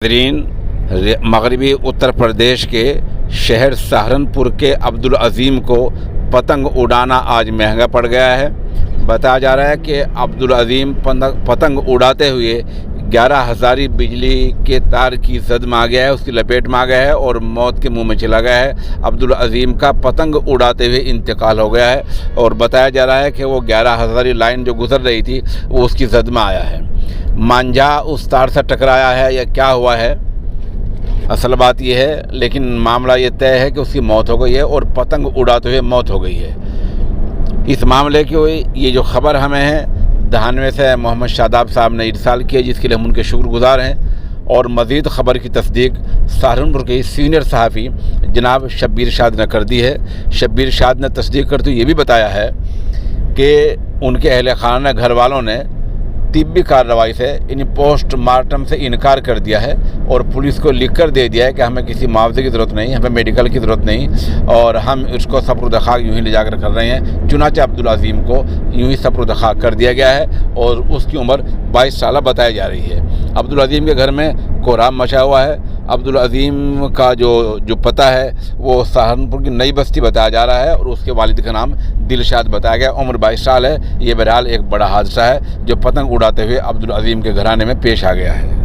मगरबी उत्तर प्रदेश के शहर सहारनपुर के अब्दुल अज़ीम को पतंग उड़ाना आज महंगा पड़ गया है। बताया जा रहा है कि अब्दुल अज़ीम पतंग उड़ाते हुए 11,000 बिजली के तार की जद में आ गया है, उसकी लपेट में आ गया है और मौत के मुंह में चला गया है। अब्दुल अज़ीम का पतंग उड़ाते हुए इंतकाल हो गया है और बताया जा रहा है कि वो 11,000 लाइन जो गुजर रही थी वो उसकी जद में आया है। मांझा उस तार से टकराया है या क्या हुआ है, असल बात यह है, लेकिन मामला ये तय है कि उसकी मौत हो गई है और पतंग उड़ाते हुए मौत हो गई है। इस मामले की ये जो ख़बर हमें है दहानवे से मोहम्मद शादाब साहब ने इरसाल किया, जिसके लिए हम उनके शुक्रगुजार हैं। और मज़ीद ख़बर की तस्दीक सहारनपुर के सीनियर सहाफ़ी जनाब शब्बीर शाद ने कर दी है। शब्बीर शाद ने तस्दीक करते हुए ये भी बताया है कि उनके अहल खाना घर वालों ने तिब्बी कार्रवाई से इन पोस्टमार्टम से इनकार कर दिया है और पुलिस को लिख कर दे दिया है कि हमें किसी मुआवजे की ज़रूरत नहीं, हमें मेडिकल की ज़रूरत नहीं और हम इसको सपुर्द खाक यूँ ही ले जाकर कर रहे हैं। चुनांचे अब्दुल अज़ीम को यूँ ही सपुर्द खाक कर दिया गया है और उसकी उम्र 22 साल बताई जा रही है। अब्दुल अज़ीम के घर में कोहराम मचा हुआ है। अब्दुल अज़ीम का जो पता है वो सहारनपुर की नई बस्ती बताया जा रहा है और उसके वालिद का नाम दिलशाद बताया गया। उम्र 22 साल है। ये बहरहाल एक बड़ा हादसा है जो पतंग उड़ाते हुए अब्दुल अज़ीम के घराने में पेश आ गया है।